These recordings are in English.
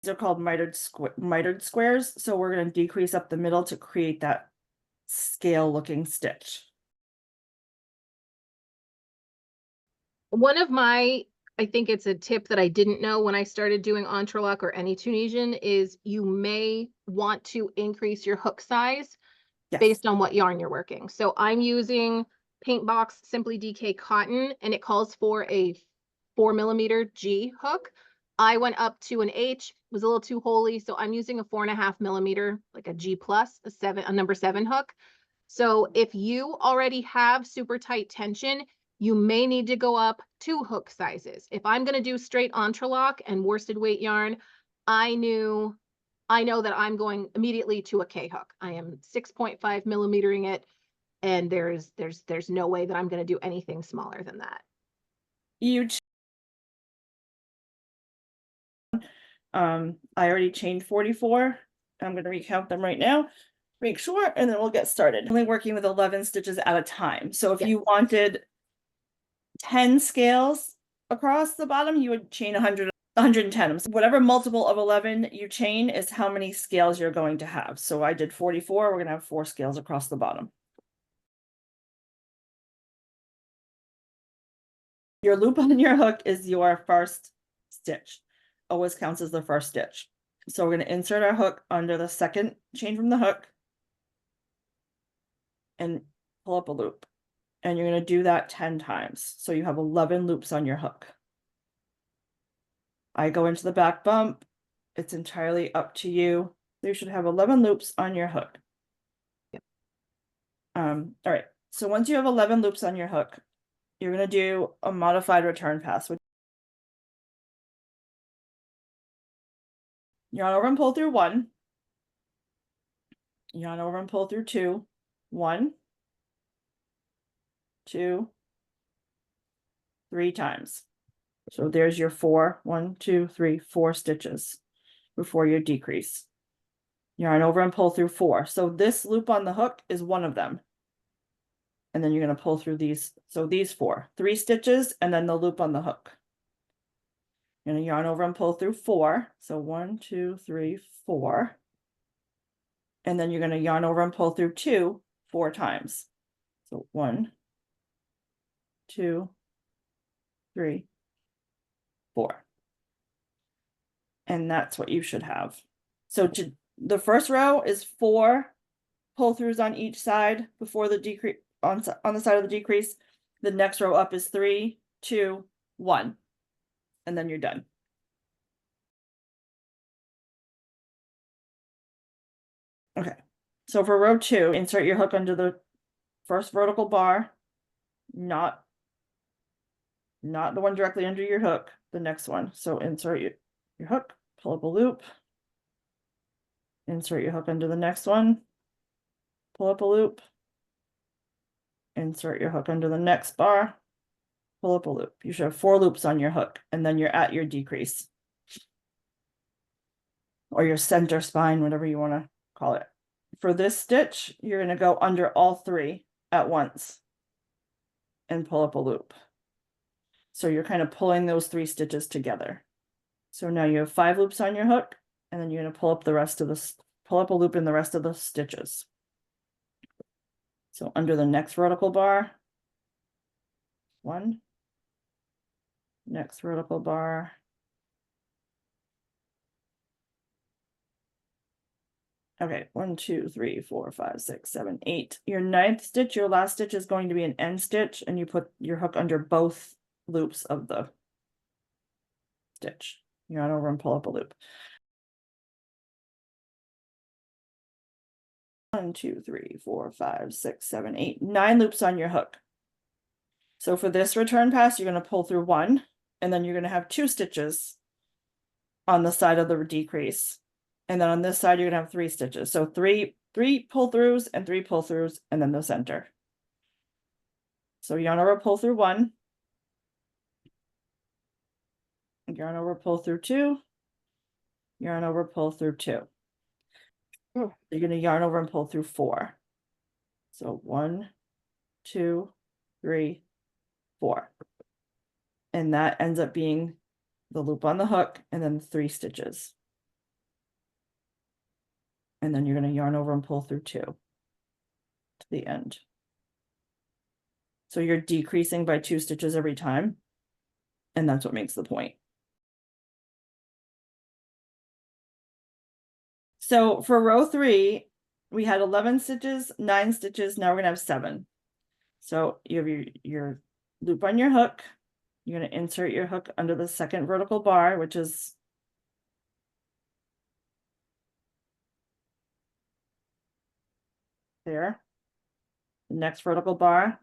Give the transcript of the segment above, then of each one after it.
These are called mitered squares, so we're going to decrease up the middle to create that scale looking stitch. One of my, I think it's a tip that I didn't know when I started doing Entrelac or any Tunisian, is you may want to increase your hook size Yes. based on what yarn you're working. So I'm using Paintbox Simply DK cotton, and it calls for a 4mm G hook. I went up to an H, was a little too holy, so I'm using a 4.5mm, like a G plus, a number 7 hook. So if you already have super tight tension, you may need to go up 2 hook sizes. If I'm going to do straight Entrelac and worsted weight yarn, I know that I'm going immediately to a K hook. I am 6.5mm it, and there's no way that I'm going to do anything smaller than that. I already chained 44. I'm going to recount them right now, make sure, and then we'll get started. Only working with 11 stitches at a time. So if you wanted 10 scales across the bottom, you would chain 110. So whatever multiple of 11 you chain is how many scales you're going to have. So I did 44. We're going to have 4 scales across the bottom. Your loop on your hook is your first stitch. Always counts as the first stitch. So we're going to insert our hook under the second chain from the hook and pull up a loop. And you're going to do that 10 times. So you have 11 loops on your hook. I go into the back bump. It's entirely up to you. You should have 11 loops on your hook. Yep. All right. So once you have 11 loops on your hook, you're going to do a modified return pass. Yarn over and pull through 1. Yarn over and pull through 2. 1, 2, 3 times. So there's your 4, 1, 2, 3, 4 stitches before your decrease. Yarn over and pull through 4. So this loop on the hook is one of them. And then you're going to pull through these. So these 4, 3 stitches, and then the loop on the hook. You're going to yarn over and pull through 4. So 1, 2, 3, 4. And then you're going to yarn over and pull through 2 4 times. So 1, 2, 3, 4. And that's what you should have. So the first row is 4 pull throughs on each side before the decrease on the side of the decrease. The next row up is 3, 2, 1, and then you're done. Okay, so for row 2, insert your hook under the first vertical bar, not the one directly under your hook, the next one. So insert your hook, pull up a loop, insert your hook under the next one, pull up a loop, insert your hook under the next bar, pull up a loop. You should have 4 loops on your hook, and then you're at your decrease. Or your center spine, whatever you want to call it. For this stitch, you're going to go under all 3 at once and pull up a loop. So you're kind of pulling those 3 stitches together. So now you have 5 loops on your hook, and then you're going to pull up the rest of this, pull up a loop in the rest of the stitches. So under the next vertical bar, 1, next vertical bar, okay, 1, 2, 3, 4, 5, 6, 7, 8. Your 9th stitch, your last stitch is going to be an end stitch, and you put your hook under both loops of the stitch. Yarn over and pull up a loop. 1, 2, 3, 4, 5, 6, 7, 8, 9 loops on your hook. So for this return pass, you're going to pull through 1, and then you're going to have 2 stitches on the side of the decrease. And then on this side, you're going to have 3 stitches. So 3 pull throughs and 3 pull throughs, and then the center. So yarn over, pull through 1. Yarn over, pull through 2. Yarn over, pull through 2. You're going to yarn over and pull through 4. So 1, 2, 3, 4. And that ends up being the loop on the hook and then 3 stitches. And then you're going to yarn over and pull through 2 to the end. So you're decreasing by 2 stitches every time. And that's what makes the point. So for row 3, we had 11 stitches, 9 stitches. Now we're going to have 7. So you have your loop on your hook. You're going to insert your hook under the second vertical bar, which is there. The next vertical bar.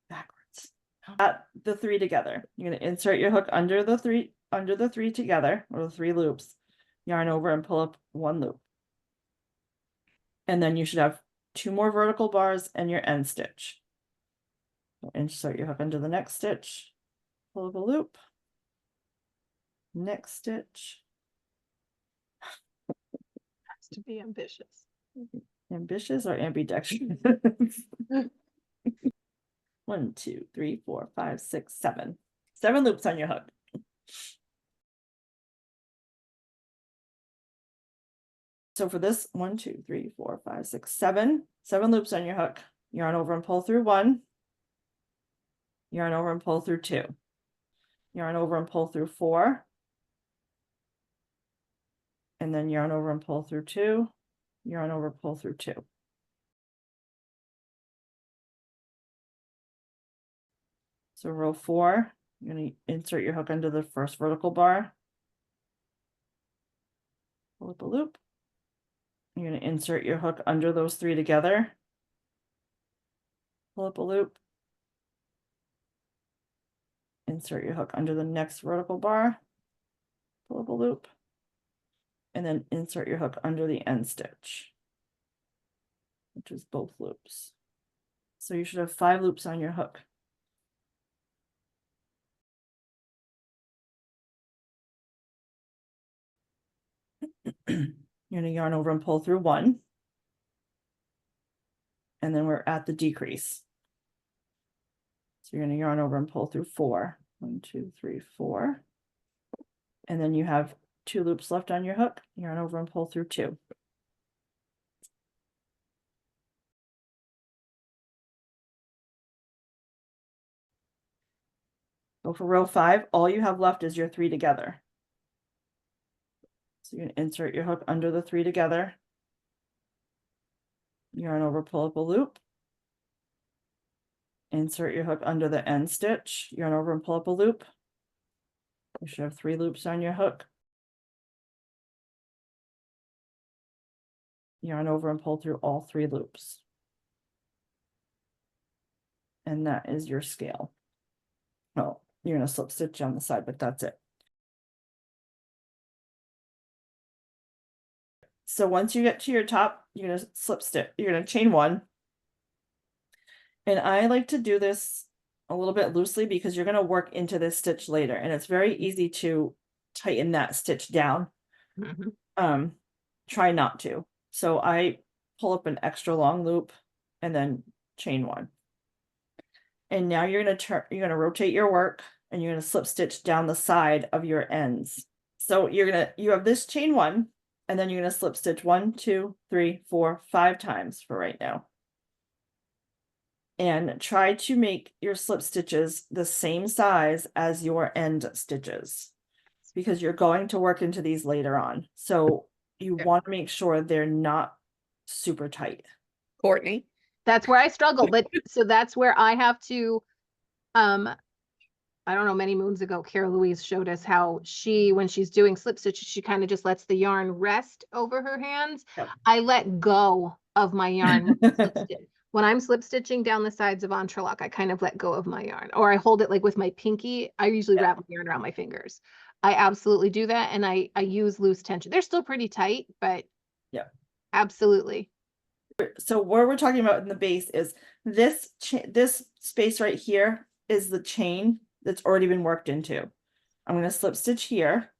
Backwards. At the 3 together. You're going to insert your hook under the 3 together, or the 3 loops. Yarn over and pull up 1 loop. And then you should have 2 more vertical bars and your end stitch. So insert your hook under the next stitch, pull up a loop, next stitch. Has to be ambitious. Ambitious or ambidextrous? 1, 2, 3, 4, 5, 6, 7. 7 loops on your hook. So for this, 1, 2, 3, 4, 5, 6, 7. 7 loops on your hook. Yarn over and pull through 1. Yarn over and pull through 2. Yarn over and pull through 4. And then yarn over and pull through 2. Yarn over, pull through 2. So row 4, you're going to insert your hook under the first vertical bar. Pull up a loop. You're going to insert your hook under those 3 together. Pull up a loop. Insert your hook under the next vertical bar. Pull up a loop. And then insert your hook under the end stitch, which is both loops. So you should have 5 loops on your hook. You're going to yarn over and pull through 1. And then we're at the decrease. So you're going to yarn over and pull through 4. 1, 2, 3, 4. And then you have 2 loops left on your hook. Yarn over and pull through 2. So for row 5, all you have left is your 3 together. So you're going to insert your hook under the 3 together. Yarn over, pull up a loop. Insert your hook under the end stitch. Yarn over and pull up a loop. You should have 3 loops on your hook. Yarn over and pull through all 3 loops. And that is your scale. Oh, you're going to slip stitch on the side, but that's it. So once you get to your top, you're going to slip stitch, you're going to chain 1. And I like to do this a little bit loosely because you're going to work into this stitch later, and it's very easy to tighten that stitch down. Mm-hmm. Try not to. So I pull up an extra long loop and then chain 1. And now you're going to rotate your work, and you're going to slip stitch down the side of your ends. So you have this chain 1, and then you're going to slip stitch 1, 2, 3, 4, 5 times for right now. And try to make your slip stitches the same size as your end stitches, because you're going to work into these later on. So you want to make sure they're not super tight. Courtney. That's where I struggle, but so that's where I have to, I don't know, many moons ago, Cara Louise showed us how when she's doing slip stitches, she kind of just lets the yarn rest over her hands. Yep. I let go of my yarn. When I'm slip stitching down the sides of Entrelac, I kind of let go of my yarn, or I hold it like with my pinky. I usually wrap my yarn around my fingers. I absolutely do that. And I use loose tension. They're still pretty tight, but yeah, absolutely. So what we're talking about in the base is this space right here is the chain that's already been worked into. I'm going to slip stitch here.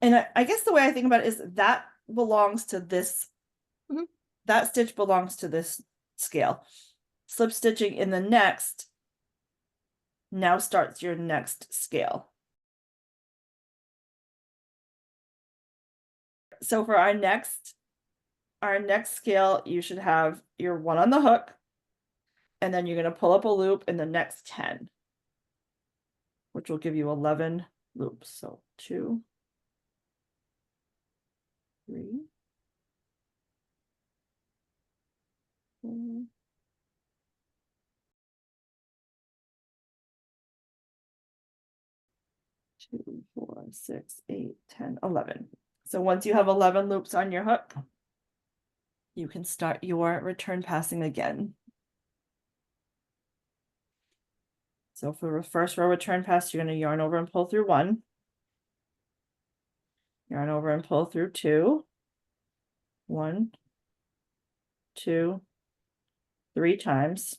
And I guess the way I think about it is that belongs to this. Mm-hmm. That stitch belongs to this scale. Slip stitching in the next now starts your next scale. So for our next scale, you should have your one on the hook, and then you're going to pull up a loop in the next 10, which will give you 11 loops. So 2, 3, 4, 2, 4, 6, 8, 10, 11. So once you have 11 loops on your hook, you can start your return passing again. So for the first row return pass, you're going to yarn over and pull through 1, yarn over and pull through 2, 1, 2, 3 times.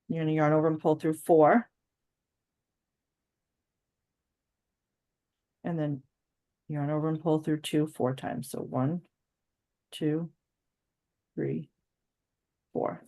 You're going to yarn over and pull through 4, and then yarn over and pull through 2 4 times. So 1, 2, 3, 4.